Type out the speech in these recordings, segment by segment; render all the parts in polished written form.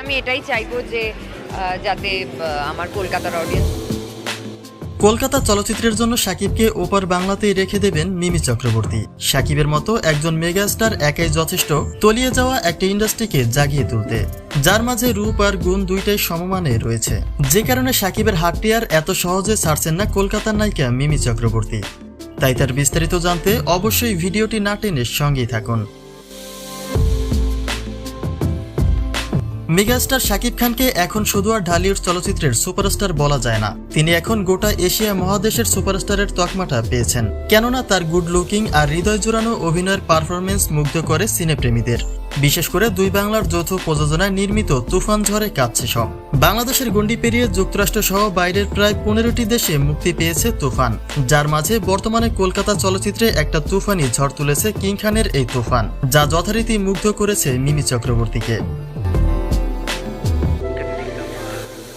আমি এটাই চাইবো যে যাতে আমার কলকাতার অডিয়েন্স। কলকাতা চলচ্চিত্রের জন্য শাকিবকে ওপার বাংলাতেই রেখে দেবেন মিমি চক্রবর্তী। শাকিবের মতো একজন মেগাস্টার একাই যথেষ্ট তলিয়ে যাওয়া একটা ইন্ডাস্ট্রিকে জাগিয়ে তুলতে, যার মাঝে রূপ আর গুণ দুইটাই সমমানে রয়েছে, যে কারণে শাকিবের হাতটি আর এত সহজে ছাড়ছেন না কলকাতার নায়িকা মিমি চক্রবর্তী। তাই তার বিস্তারিত জানতে অবশ্যই ভিডিওটি না টেনে সঙ্গেই থাকুন। মেগাস্টার শাকিব খানকে এখন শুধু আর ঢালিউড চলচ্চিত্রের সুপারস্টার বলা যায় না, তিনি এখন গোটা এশিয়া মহাদেশের সুপারস্টারের তকমাটা পেয়েছেন। কেননা তার গুড লুকিং আর হৃদয় জোড়ানো অভিনয়ের পারফরমেন্স মুগ্ধ করে সিনেপ্রেমীদের। বিশেষ করে দুই বাংলার যৌথ প্রযোজনায় নির্মিত তুফান ঝড়ে কাঁপছে সব। বাংলাদেশের গণ্ডি পেরিয়ে যুক্তরাষ্ট্র সহ বাইরের প্রায় 15টি দেশে মুক্তি পেয়েছে তুফান, যার মাঝে বর্তমানে কলকাতা চলচ্চিত্রে একটা তুফানি ঝড় তুলেছে কিং খানের এই তুফান, যা যথারীতি মুগ্ধ করেছে মিমি চক্রবর্তীকে।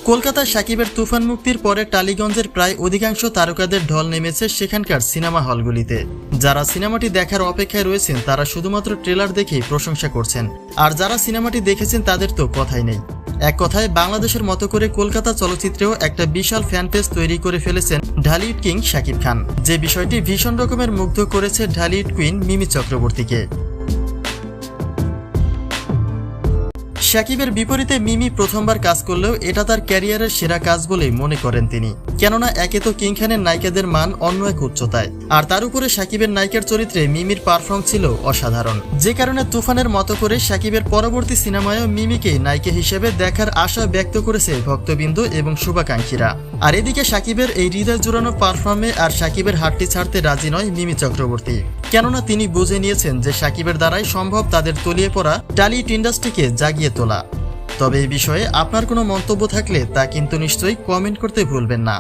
কলকাতায় শাকিবের তুফান মুক্তির পরে টালিগঞ্জের প্রায় অধিকাংশ তারকাদের ঢল নেমেছে সেখানকার সিনেমা হলগুলিতে। যারা সিনেমাটি দেখার অপেক্ষায় রয়েছেন তারা শুধুমাত্র ট্রেলার দেখেই প্রশংসা করছেন, আর যারা সিনেমাটি দেখেছেন তাদের তো কথাই নেই। এক কথায় বাংলাদেশের মতো করে কলকাতা চলচ্চিত্রেও একটা বিশাল ফ্যান পেজ তৈরি করে ফেলেছেন ঢালিউড কিং শাকিব খান, যে বিষয়টি ভীষণ রকমের মুগ্ধ করেছে ঢালিউড কুইন মিমি চক্রবর্তীকে। শাকিবের বিপরীতে মিমি প্রথমবার কাজ করলেও এটা তার ক্যারিয়ারের সেরা কাজ বলেই মনে করেন তিনি। কেননা একে তো কিং খানের নায়িকাদের মান অন্য এক উচ্চতায়, আর তার উপরে শাকিবের নায়িকার চরিত্রে মিমির পারফর্ম ছিল অসাধারণ, যে কারণে তুফানের মতো করে শাকিবের পরবর্তী সিনেমায়ও মিমিকে নায়িকা হিসেবে দেখার আশা ব্যক্ত করেছে ভক্তবৃন্দ এবং শুভাকাঙ্ক্ষীরা। আর এদিকে শাকিবের এই হৃদয় জোড়ানো পারফর্মে আর শাকিবের হাতটি ছাড়তে রাজি নয় মিমি চক্রবর্তী। কেননা তিনি বুঝে নিয়েছেন যে শাকিবের দ্বারাই সম্ভব তাদের তলিয়ে পড়া টালিউড ইন্ডাস্ট্রিকে জাগিয়ে তোলা। তবে এই বিষয়ে আপনার কোনো মন্তব্য থাকলে তা কিন্তু নিশ্চয়ই কমেন্ট করতে ভুলবেন না।